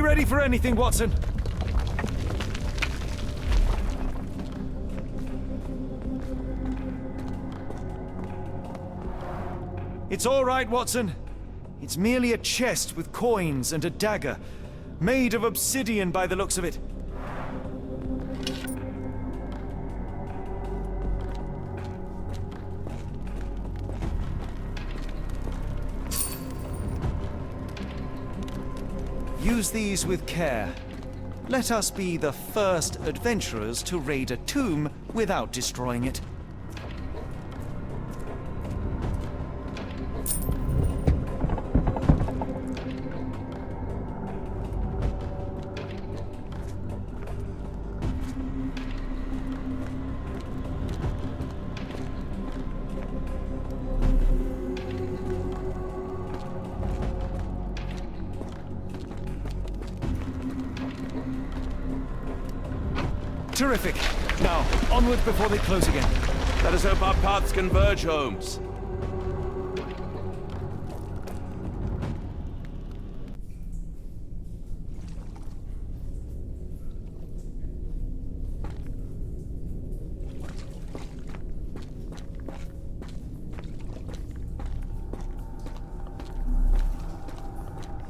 ready for anything, Watson. It's all right, Watson. It's merely a chest with coins and a dagger, made of obsidian by the looks of it. Use these with care. Let us be the first adventurers to raid a tomb without destroying it. Terrific. Now, onward before they close again. Let us hope our paths converge, Holmes.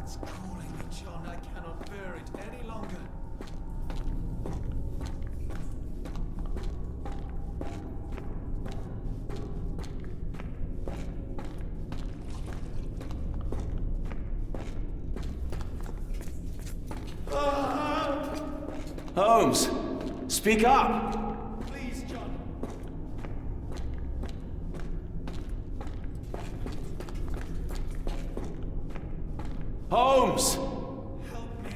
It's calling me, John. I cannot bear it any longer. Holmes, speak up! Please, John. Holmes! Help me.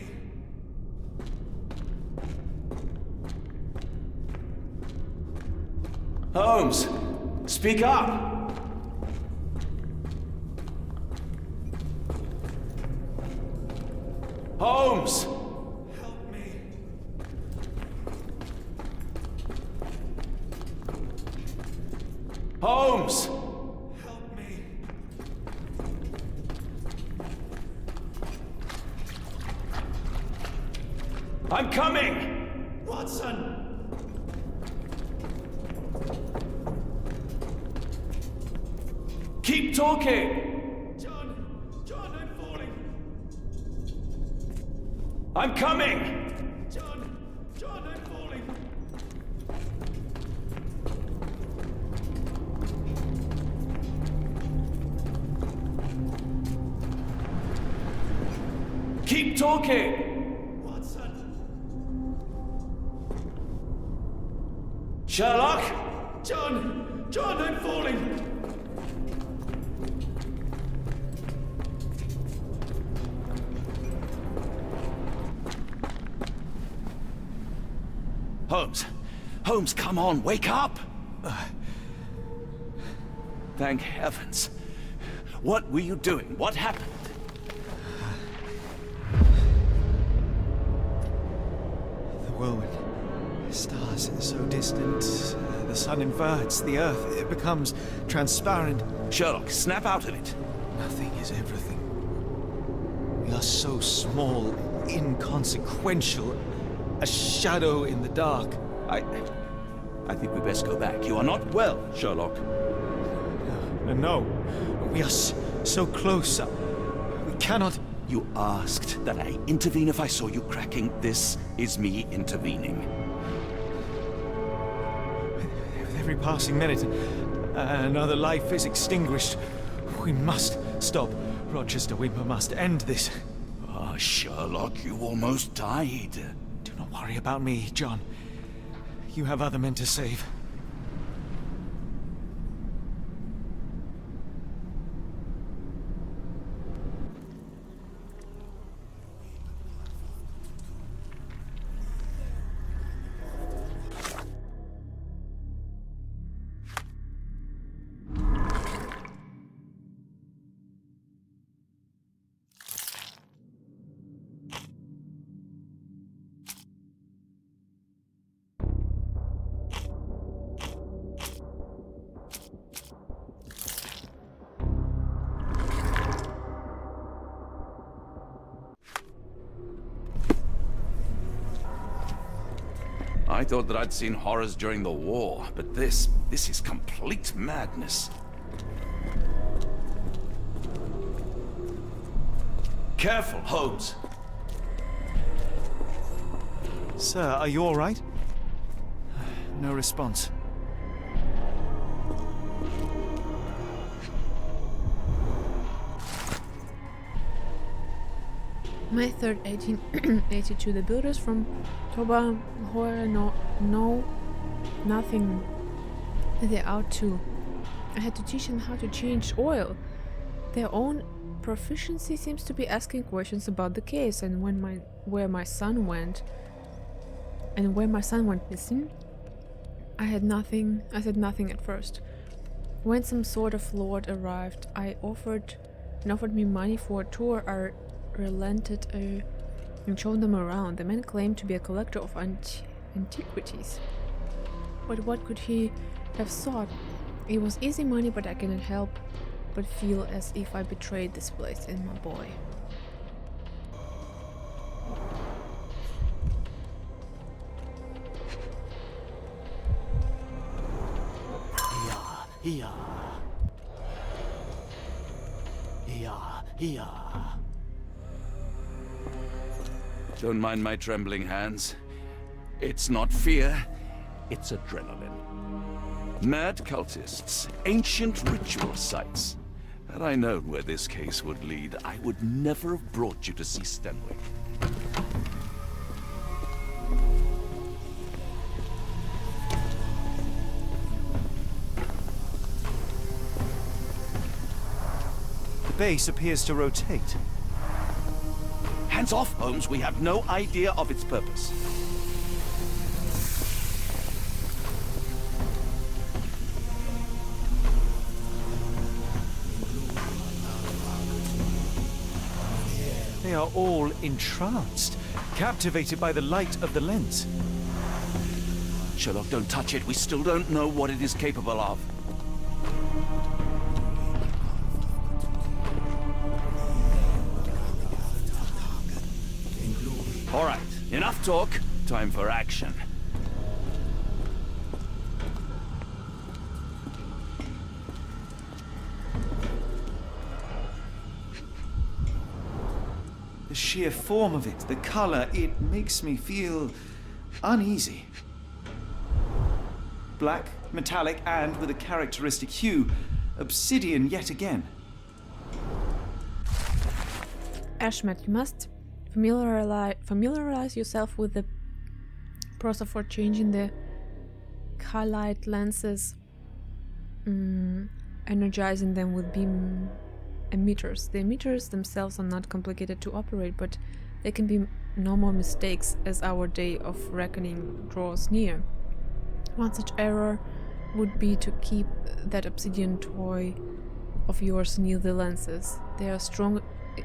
Holmes, speak up! Holmes! Help me. Holmes! Help me. I'm coming! Watson! Keep talking! John, I'm falling. I'm coming! John, I'm falling. Keep talking! Watson! Sherlock? John, I'm falling. Holmes, come on, wake up! Thank heavens. What were you doing? What happened? The whirlwind. Stars so distant. The sun inverts the earth. It becomes transparent. Sherlock, snap out of it. Nothing is everything. We are so small, inconsequential. A shadow in the dark. I think we best go back. You are not well, Sherlock. No. We are so close. We cannot... You asked that I intervene if I saw you cracking. This is me intervening. With every passing minute, another life is extinguished. We must stop. Rochester, we must end this. Ah, Sherlock, you almost died. Do not worry about me, John. You have other men to save. thought that I'd seen horrors during the war, but this is complete madness. Careful, Holmes. Sir, are you all right? No response. May 3rd, 1882. The builders from Toba know nothing. They're out too. I had to teach them how to change oil. Their own proficiency seems to be asking questions about the case and where my son went missing. I said nothing at first. When some sort of lord arrived, offered me money for a tour. I relented and showed them around. The man claimed to be a collector of antiquities. But what could he have sought? It was easy money, but I cannot help but feel as if I betrayed this place and my boy. Don't mind my trembling hands. It's not fear, it's adrenaline. Mad cultists, ancient ritual sites. Had I known where this case would lead, I would never have brought you to see Stenwick. The base appears to rotate. Hands off, Holmes. We have no idea of its purpose. They are all entranced, captivated by the light of the lens. Sherlock, don't touch it. We still don't know what it is capable of. All right, enough talk. Time for action. The sheer form of it, the color, it makes me feel uneasy. Black, metallic, and with a characteristic hue. Obsidian yet again. Ashmet, you must familiarize yourself with the process for changing the highlight lenses, energizing them with beam emitters. The emitters themselves are not complicated to operate, but there can be no more mistakes as our day of reckoning draws near. One such error would be to keep that obsidian toy of yours near the lenses. They are strong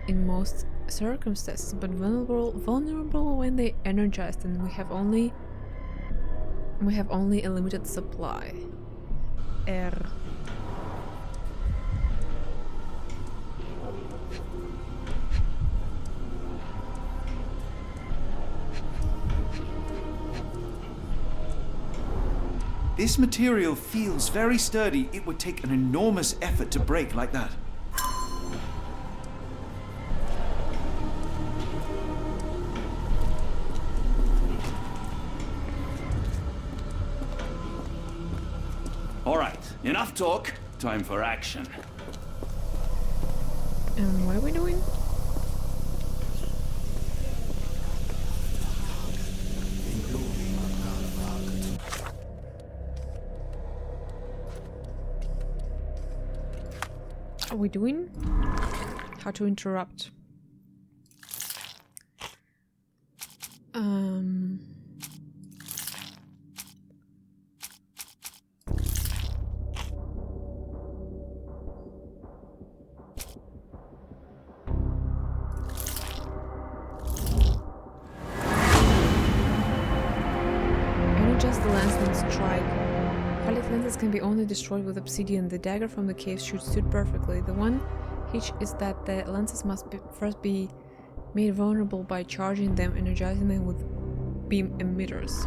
in most circumstances, but vulnerable when they energized, and we have only a limited supply. This material feels very sturdy. It would take an enormous effort to break like that. All right, enough talk. Time for action. And what are we doing? Are we doing? How to interrupt? Energize the lens and strike. Palette lenses can be only destroyed with obsidian. The dagger from the cave should suit perfectly. The one hitch is that the lenses must first be made vulnerable by charging them, energizing them with beam emitters.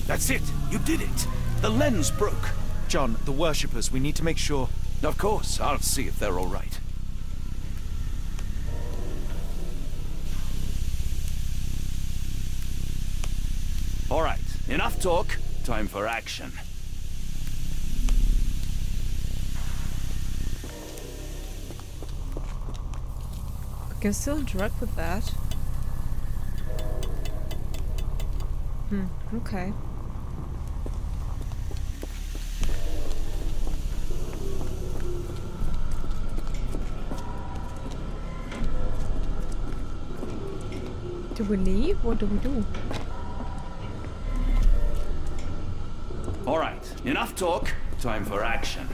That's it! You did it! The lens broke! John, the worshippers, we need to make sure... Of course, I'll see if they're all right. All right, enough talk. Time for action. I can still interact with that. Okay. Do we leave? What do we do? All right, enough talk. Time for action.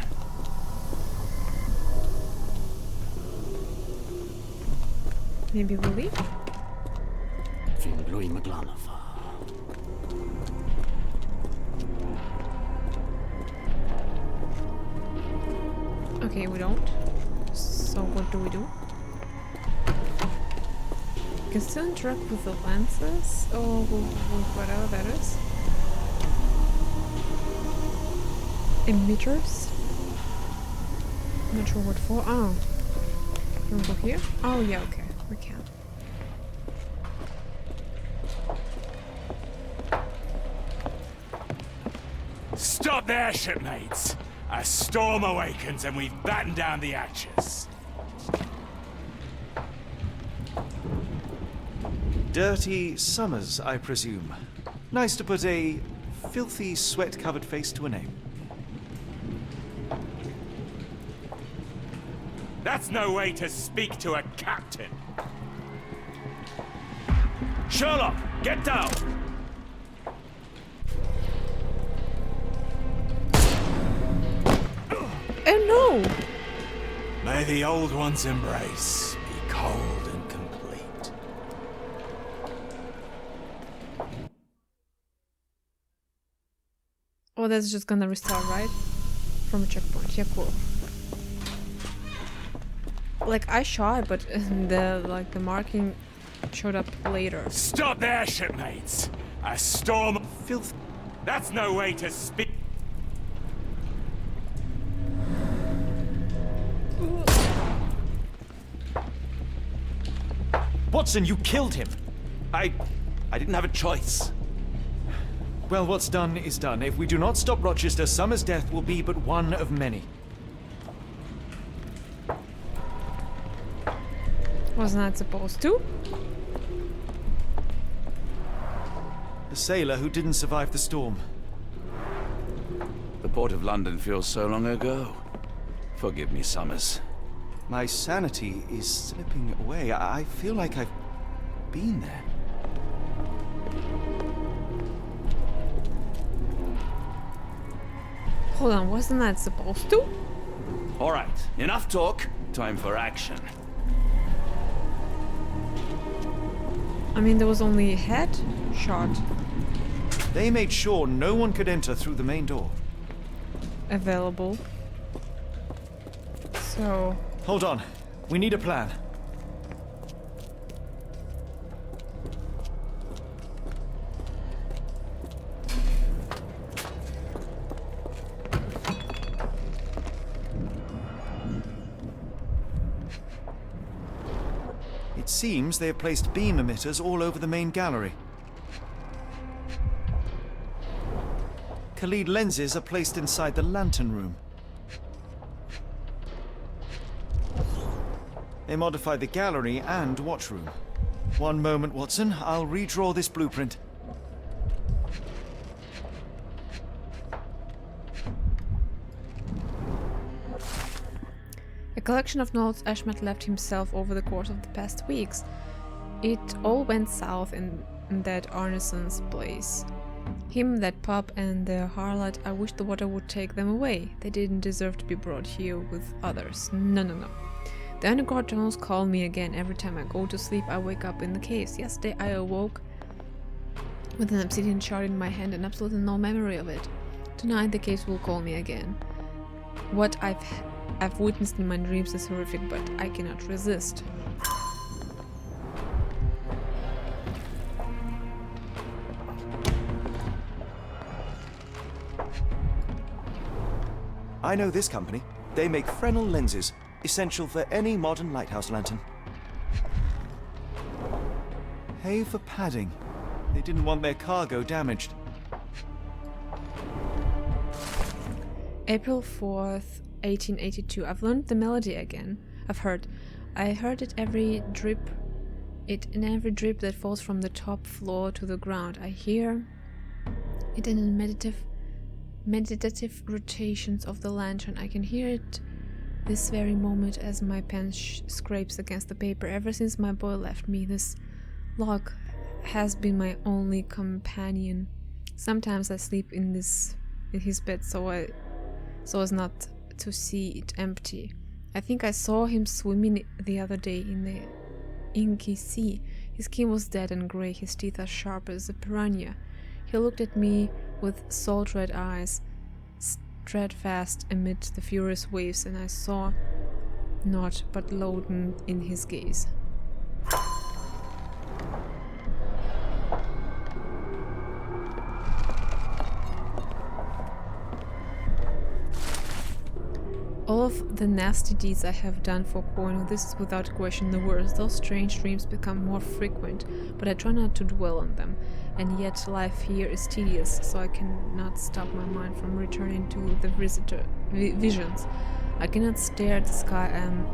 Maybe we leave? Okay, we don't. So what do we do? We can still interact with the lenses or with whatever that is. Emitters? Not sure what for. Oh. Can we go here? Oh yeah, okay. We can. Stop there, shipmates! A storm awakens and we've battened down the hatches. Dirty Summers, I presume. Nice to put a filthy, sweat-covered face to a name. That's no way to speak to a captain. Sherlock, get down! Oh no! May the old one's embrace be cold and complete. Oh, that's just gonna restart, right? From a checkpoint. Yeah, cool. Like I shot, but the marking showed up later. Stop there, shipmates! A storm... Filth... That's no way to speak... Watson, you killed him! I didn't have a choice. Well, what's done is done. If we do not stop Rochester, Summer's death will be but one of many. Wasn't that supposed to? The sailor who didn't survive the storm. The port of London feels so long ago. Forgive me, Summers. My sanity is slipping away. I feel like I've been there. Hold on, wasn't that supposed to? All right, enough talk. Time for action. I mean, there was only a head shot They made sure no one could enter through the main door. available. So... Hold on. We need a plan. It seems they have placed beam emitters all over the main gallery. Khalid lenses are placed inside the lantern room. They modify the gallery and watchroom. One moment, Watson. I'll redraw this blueprint. A collection of notes Ashmat left himself over the course of the past weeks. It all went south in that Arneson's place. Him, that pup, and the harlot, I wish the water would take them away. They didn't deserve to be brought here with others. No, no, no. The underground tunnels call me again. Every time I go to sleep, I wake up in the caves. Yesterday I awoke with an obsidian shard in my hand and absolutely no memory of it. Tonight the caves will call me again. What I've witnessed in my dreams is horrific, but I cannot resist. I know this company. They make Fresnel lenses, essential for any modern lighthouse lantern. Pay for padding. They didn't want their cargo damaged. April 4th, 1882. I've learned the melody again. I heard it in every drip that falls from the top floor to the ground. I hear it in meditative rotations of the lantern. I can hear it this very moment as my pen scrapes against the paper. Ever since my boy left me, this log has been my only companion. Sometimes I sleep in his bed so as not to see it empty. I think I saw him swimming the other day in the inky sea. His skin was dead and grey, his teeth as sharp as a piranha. He looked at me with salt-red eyes, steadfast amid the furious waves, and I saw naught but loathing in his gaze. All of the nasty deeds I have done for Cornwall, this is without question the worst. Those strange dreams become more frequent, but I try not to dwell on them. And yet life here is tedious, so I cannot stop my mind from returning to the visions. I cannot stare at the sky. I am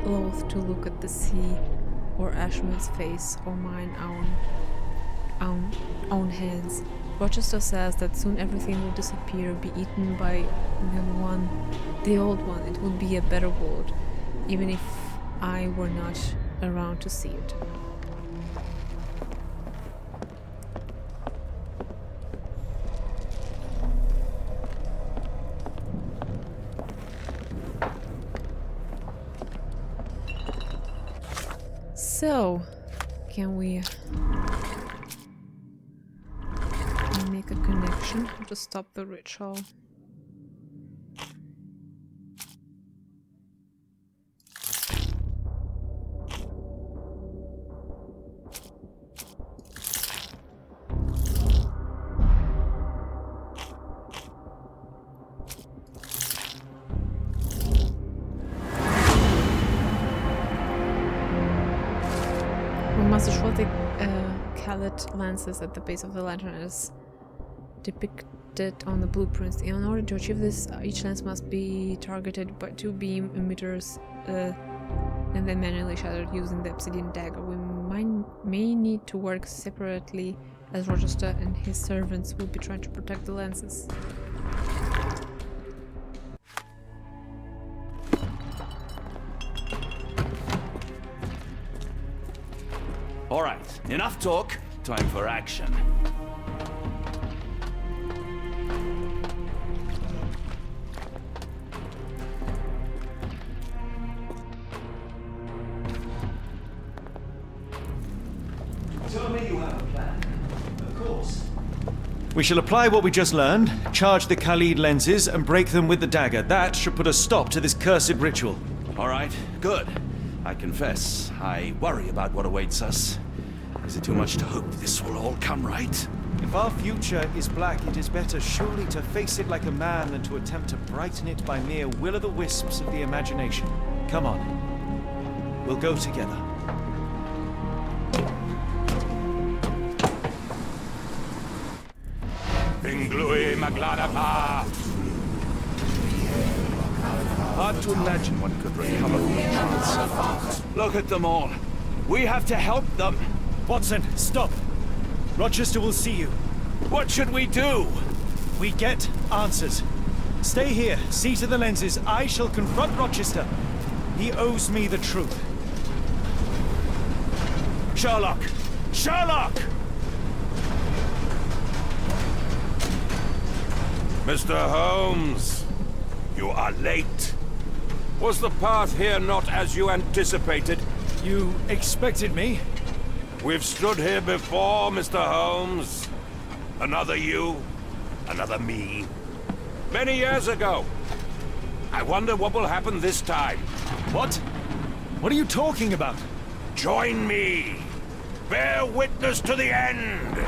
loath to look at the sea, or Ashman's face, or mine own hands. Rochester says that soon everything will disappear, be eaten by the old one. It will be a better world, even if I were not around to see it. So, can we make a connection to stop the ritual? We must destroy the Khalid lenses at the base of the lantern as depicted on the blueprints. In order to achieve this, each lens must be targeted by 2 beam emitters and then manually shattered using the obsidian dagger. We may need to work separately, as Rochester and his servants will be trying to protect the lenses. All right, enough talk. Time for action. Tell me you have a plan. Of course. We shall apply what we just learned, charge the Khalid lenses, and break them with the dagger. That should put a stop to this cursed ritual. All right, good. I confess, I worry about what awaits us. Is it too much to hope this will all come right? If our future is black, it is better surely to face it like a man than to attempt to brighten it by mere will-o'-the-wisps of the imagination. Come on. We'll go together. Pinglui Magladapa! Hard to imagine one could recover from a trance so fast. Look at them all. We have to help them. Watson, stop. Rochester will see you. What should we do? We get answers. Stay here, see to the lenses. I shall confront Rochester. He owes me the truth. Sherlock! Sherlock! Mr. Holmes, you are late. Was the path here not as you anticipated? You expected me? We've stood here before, Mr. Holmes. Another you, another me. Many years ago. I wonder what will happen this time. What? What are you talking about? Join me. Bear witness to the end.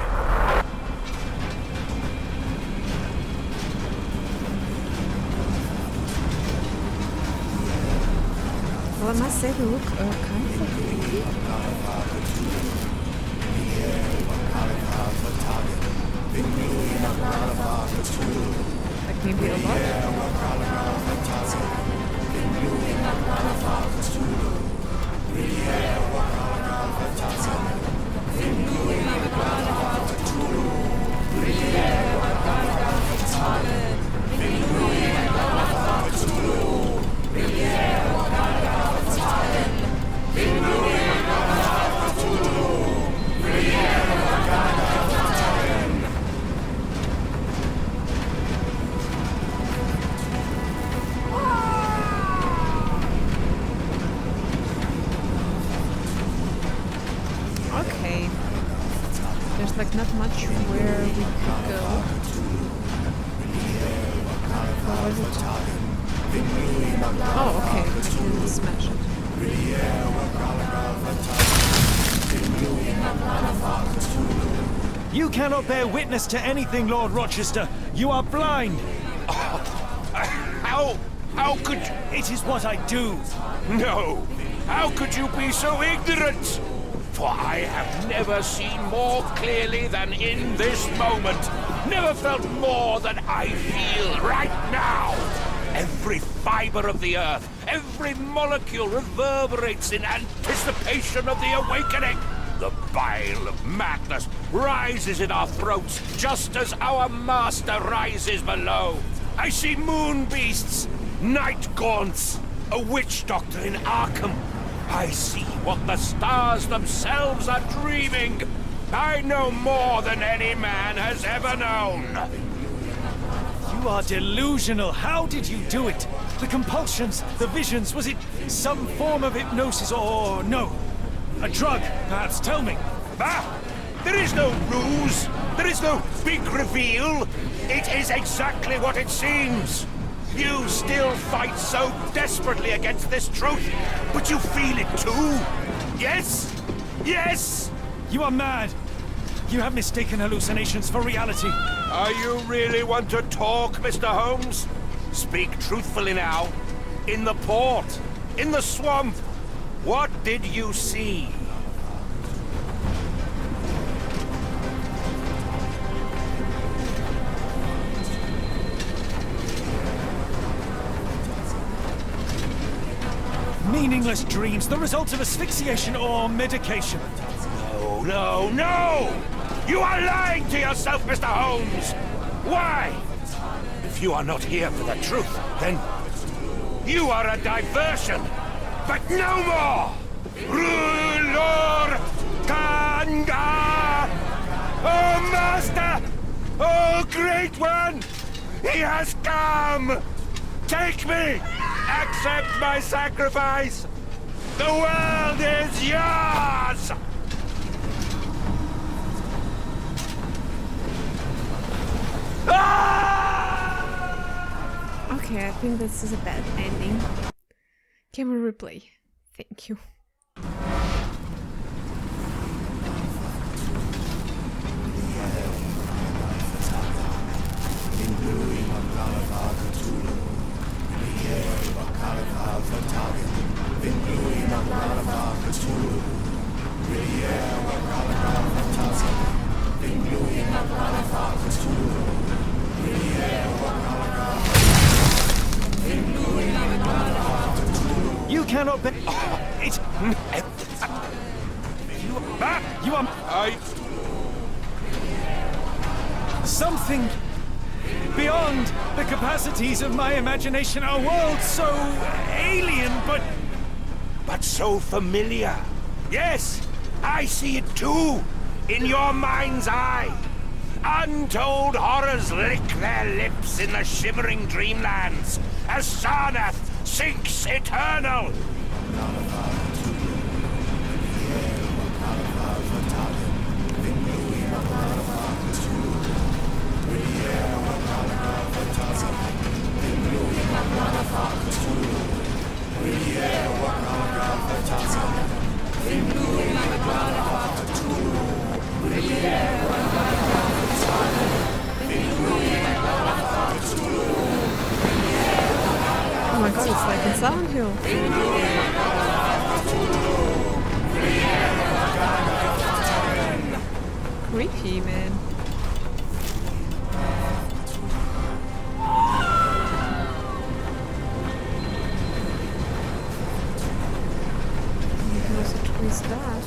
Well, I must say they look kind of creepy. Like maybe a lot. Okay. There's like not much where we could go. What was it? Oh, okay. I can smash it. You cannot bear witness to anything, Lord Rochester. You are blind. How could you? It is what I do. No! How could you be so ignorant? For I have never seen more clearly than in this moment. Never felt more than I feel right now. Every fiber of the earth, every molecule reverberates in anticipation of the awakening. The bile of madness rises in our throats just as our master rises below. I see moon beasts, night gaunts, a witch doctor in Arkham. I see what the stars themselves are dreaming. I know more than any man has ever known. You are delusional. How did you do it? The compulsions, the visions, was it some form of hypnosis or no? A drug, perhaps, tell me. Ah! There is no ruse. There is no big reveal. It is exactly what it seems. You still fight so desperately against this truth, but you feel it too. Yes? Yes? You are mad. You have mistaken hallucinations for reality. Are you really want to talk, Mr. Holmes? Speak truthfully now. In the port, in the swamp, what did you see? Meaningless dreams, the result of asphyxiation or medication. No, no, no! You are lying to yourself, Mr. Holmes! Why? If you are not here for the truth, then you are a diversion, but no more! Rulor Kanga! Oh, Master! Oh, Great One! He has come! Take me! Accept my sacrifice! The world is yours! Okay, I think this is a bad ending. Camera replay. Thank you. Cthulhu cannot be. It. You are. Something beyond the capacities of my imagination. A world so alien, But so familiar. Yes, I see it too. In your mind's eye. Untold horrors lick their lips in the shimmering dreamlands as Sarnath sinks eternal. Oh my god, it's like in Silent Hill. Creepy, man. You can also twist that.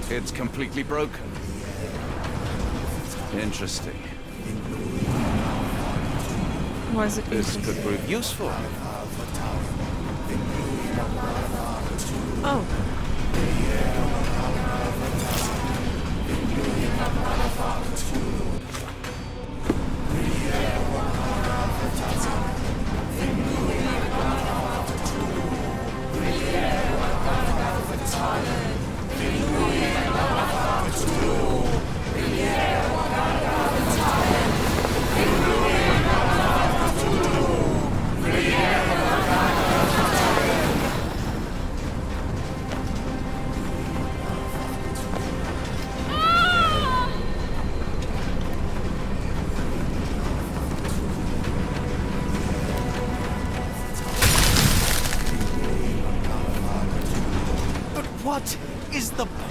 It's completely broken. Interesting. Why is it This interesting? could prove useful. Oh.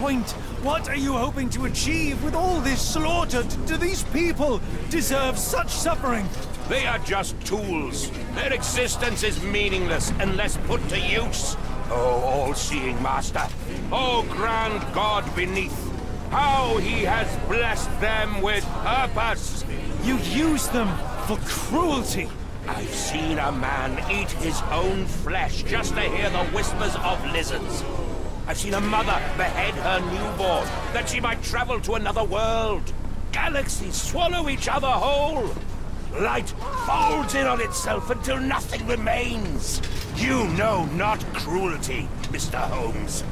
point? What are you hoping to achieve with all this slaughter? Do these people deserve such suffering? They are just tools. Their existence is meaningless unless put to use. Oh, all-seeing master. Oh, grand God beneath. How he has blessed them with purpose. You use them for cruelty. I've seen a man eat his own flesh just to hear the whispers of lizards. I've seen a mother behead her newborn that she might travel to another world. Galaxies swallow each other whole. Light folds in on itself until nothing remains. You know not cruelty, Mr. Holmes.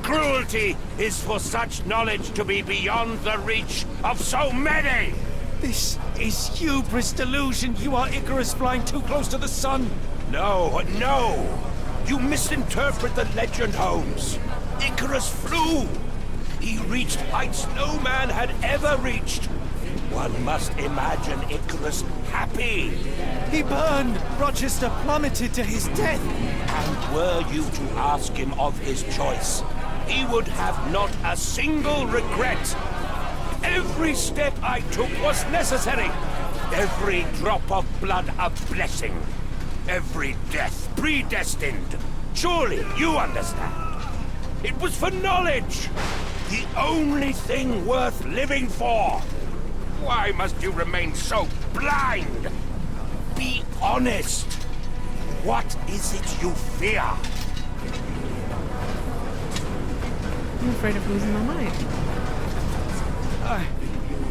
Cruelty is for such knowledge to be beyond the reach of so many. This is hubris delusion. You are Icarus flying too close to the sun. No, no. You misinterpret the legend, Holmes. Icarus flew. He reached heights no man had ever reached. One must imagine Icarus happy. He burned. Rochester plummeted to his death. And were you to ask him of his choice, he would have not a single regret. Every step I took was necessary. Every drop of blood a blessing. Every death predestined. Surely you understand. It was for knowledge. The only thing worth living for. Why must you remain so blind? Be honest. What is it you fear? I'm afraid of losing my mind.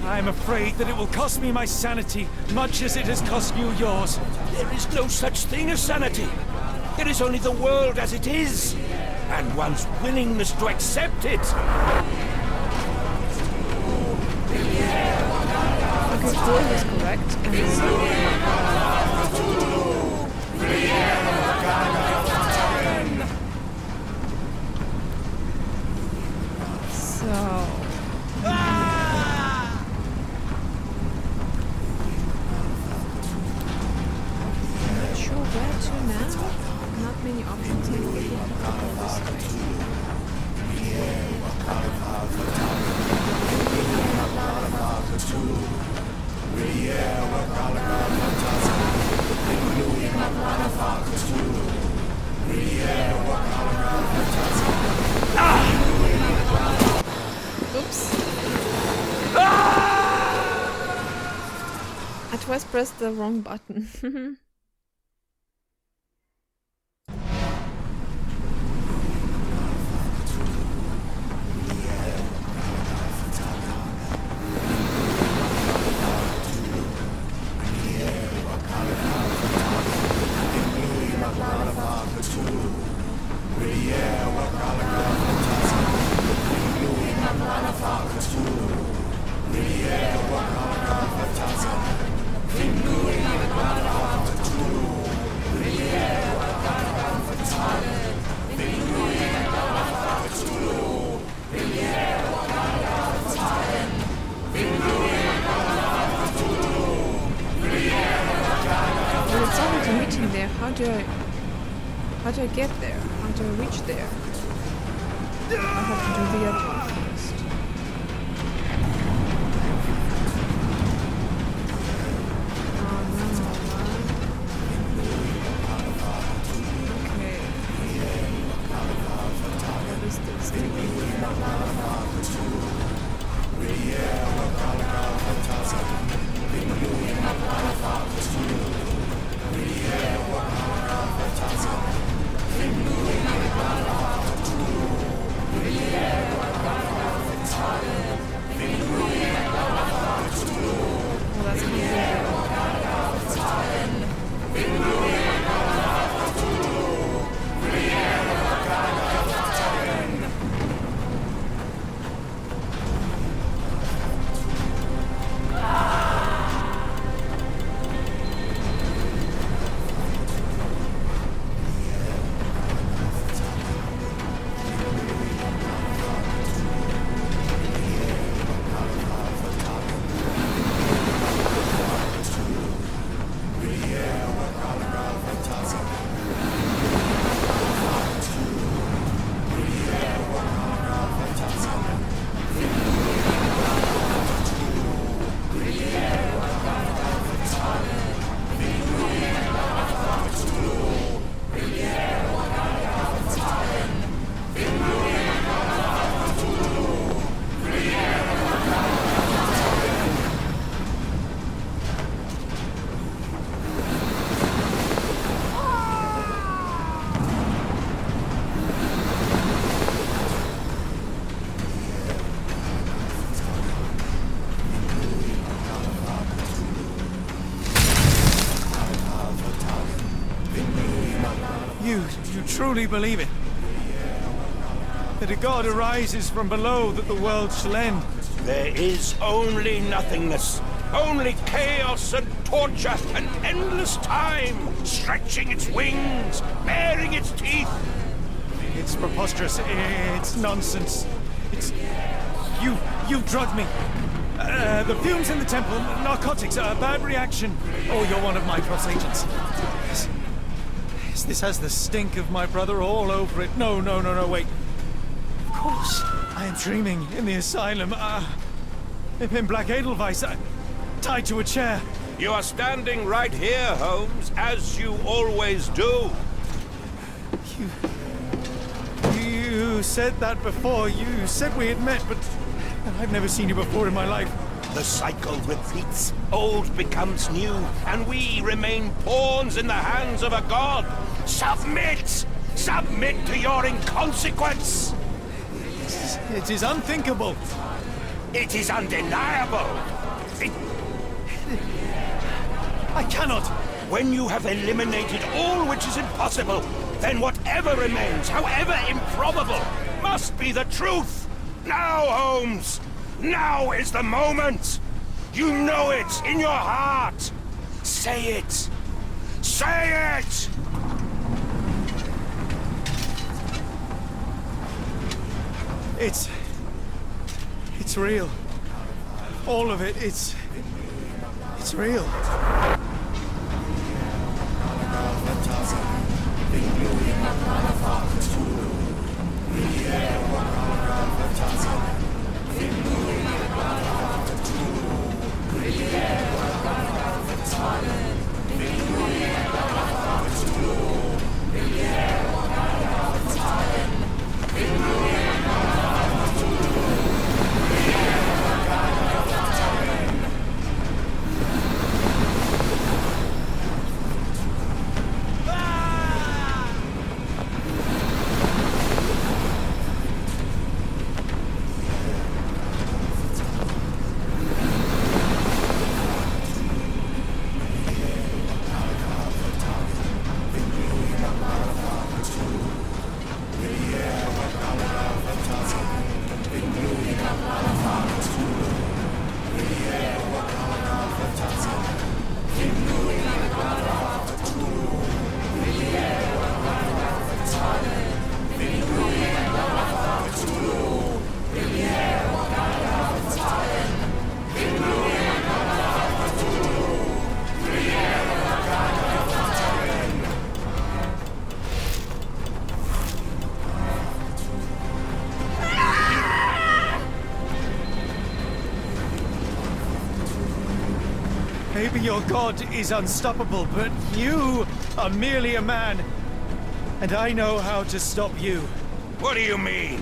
I'm afraid that it will cost me my sanity, much as it has cost you yours. There is no such thing as sanity. There is only the world as it is, and one's willingness to accept it. Okay, Cthulhu was correct, so... Not sure where to now. Not many options. I think we have to go this Oops. I twice pressed the wrong button. How do I get there? How do I reach there? I have to do the other one first. Oh no. Okay. What is this thing? You truly believe it? That a god arises from below, that the world shall end? There is only nothingness. Only chaos and torture and endless time, stretching its wings, baring its teeth. It's preposterous. It's nonsense. It's... You've drugged me. The fumes in the temple, narcotics, a bad reaction. Oh, you're one of my cross agents. This has the stink of my brother all over it. No, wait. Of course, I am dreaming in the asylum. In Black Edelweiss, tied to a chair. You are standing right here, Holmes, as you always do. You said that before. You said we had met, but I've never seen you before in my life. The cycle repeats. Old becomes new, and we remain pawns in the hands of a god. Submit! Submit to your inconsequence! It is unthinkable. It is undeniable. I cannot. When you have eliminated all which is impossible, then whatever remains, however improbable, must be the truth. Now, Holmes! Now is the moment! You know it in your heart! Say it! Say it! It's real. All of it, it's real. Maybe your god is unstoppable, but you are merely a man. And I know how to stop you. What do you mean?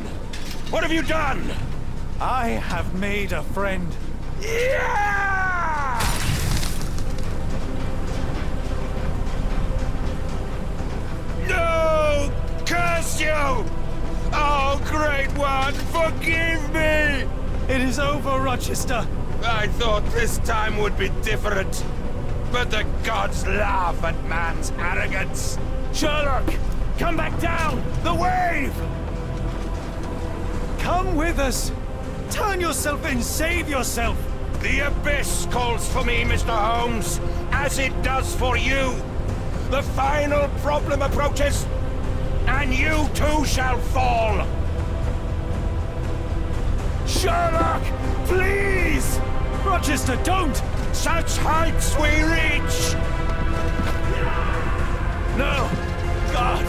What have you done? I have made a friend. Yeah! No! Curse you! Oh, great one, forgive me! It is over, Rochester. I thought this time would be different. But the gods laugh at man's arrogance. Sherlock, come back down! The wave! Come with us! Turn yourself in, save yourself! The abyss calls for me, Mr. Holmes, as it does for you. The final problem approaches, and you too shall fall. Sherlock, please! Rochester, don't! Such heights we reach! No! God!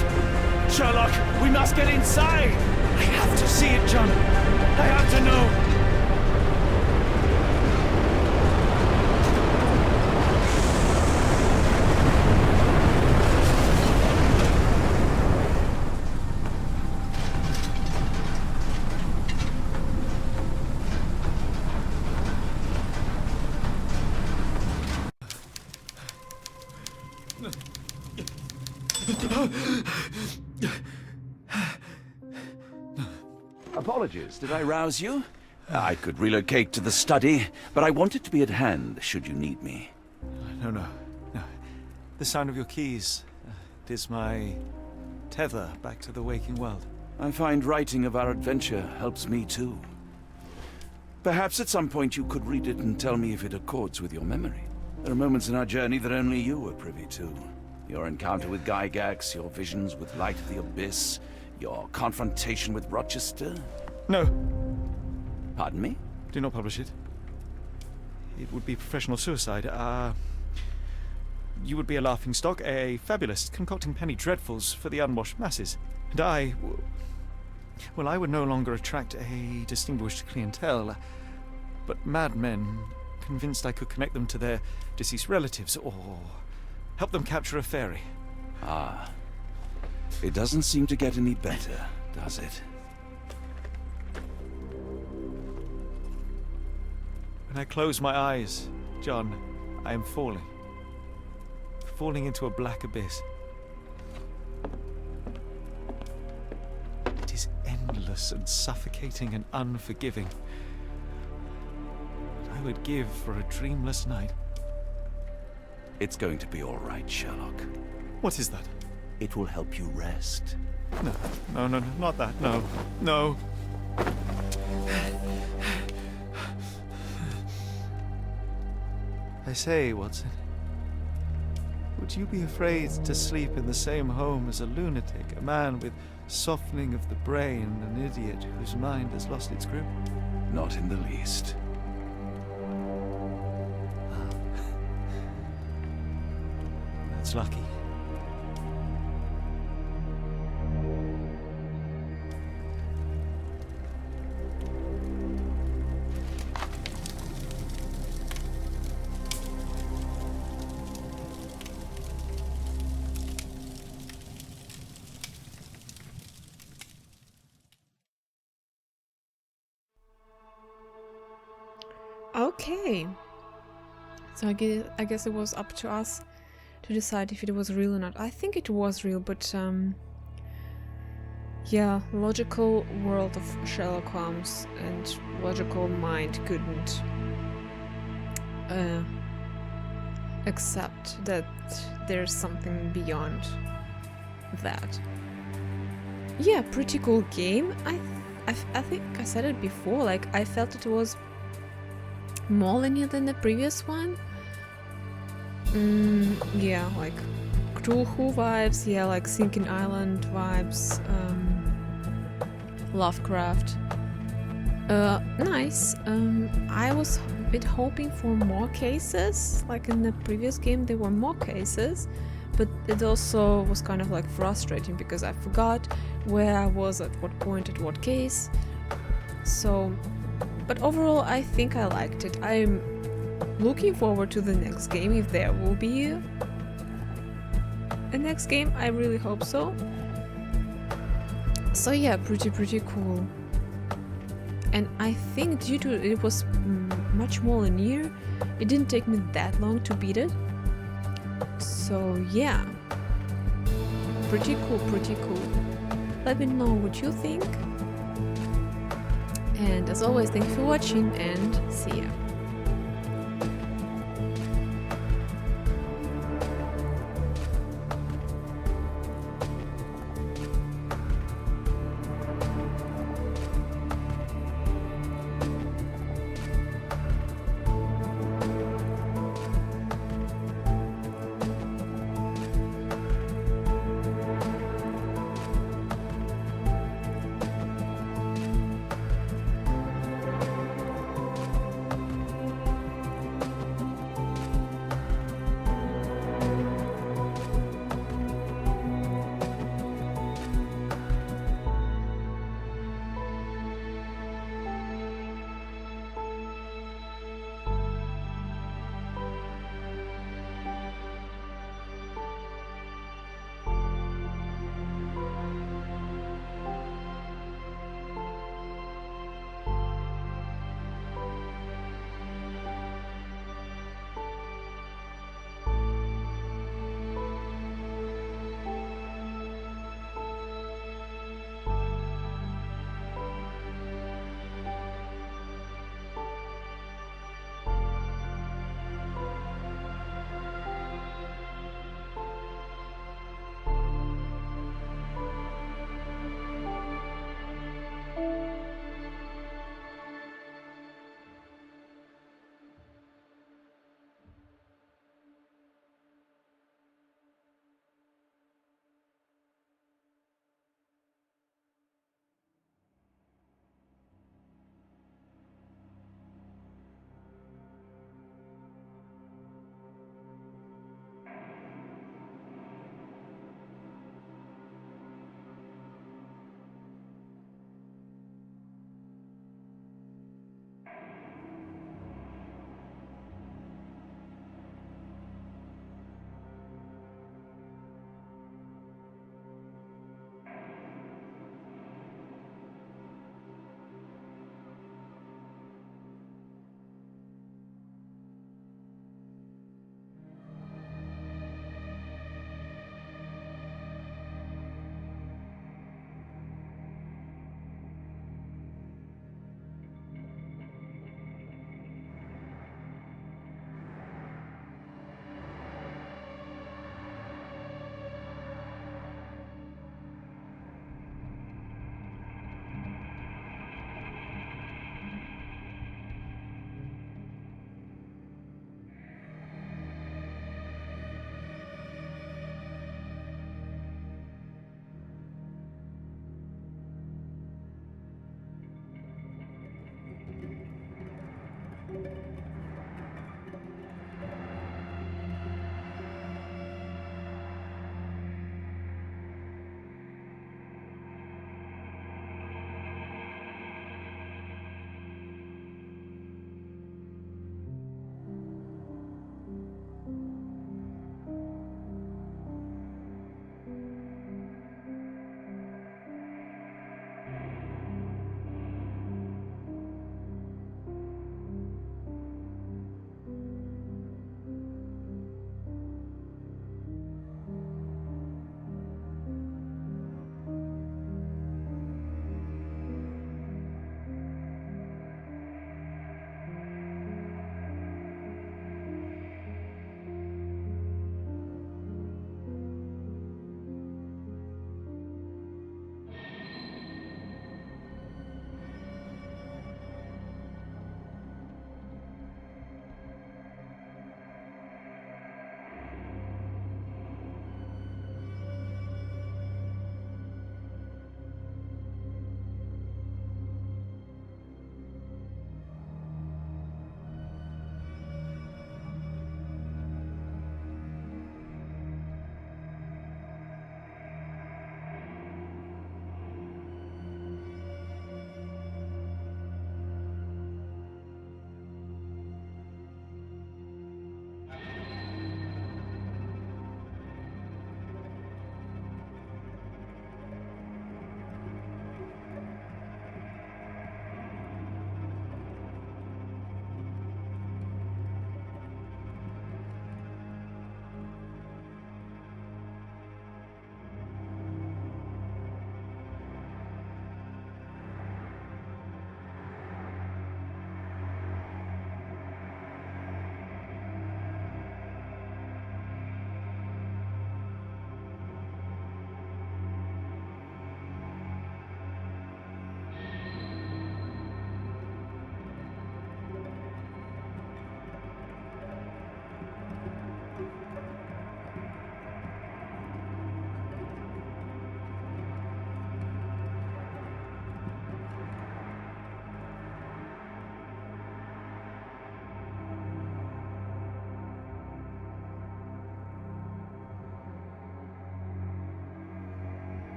Sherlock, we must get inside! I have to see it, John! I have to know! Apologies, did I rouse you? I could relocate to the study, but I wanted to be at hand should you need me. No. The sound of your keys. It is my tether back to the waking world. I find writing of our adventure helps me too. Perhaps at some point you could read it and tell me if it accords with your memory. There are moments in our journey that only you were privy to. Your encounter with Gygax, your visions with Light of the Abyss, your confrontation with Rochester. No, Pardon me? do not publish it. It would be professional suicide. You would be a laughingstock, a fabulist, concocting penny dreadfuls for the unwashed masses. And I would no longer attract a distinguished clientele, but madmen convinced I could connect them to their deceased relatives or help them capture a fairy. Ah. It doesn't seem to get any better, does it? When I close my eyes, John, I am falling. Falling into a black abyss. It is endless and suffocating and unforgiving. What I would give for a dreamless night. It's going to be all right, Sherlock. What is that? It will help you rest. No, not that. No. I say, Watson, would you be afraid to sleep in the same home as a lunatic, a man with softening of the brain, an idiot whose mind has lost its grip? Not in the least. That's lucky. Okay. So I guess it was up to us to decide if it was real or not. I think it was real, but yeah, logical world of Sherlock Holmes and logical mind couldn't accept that there's something beyond that. Yeah, pretty cool game. I think I said it before, like I felt it was more linear than the previous one. Yeah, like Cthulhu vibes, yeah, like Sinking Island vibes, Lovecraft. Nice. I was a bit hoping for more cases, like in the previous game there were more cases, but it also was kind of like frustrating because I forgot where I was at what point at what case. So, but overall I think I liked it. I'm looking forward to the next game, if there will be a next game. I really hope so. So yeah, pretty cool. And I think due to it was much more linear, it didn't take me that long to beat it. So yeah, pretty cool. Let me know what you think. And as always, thank you for watching and see ya.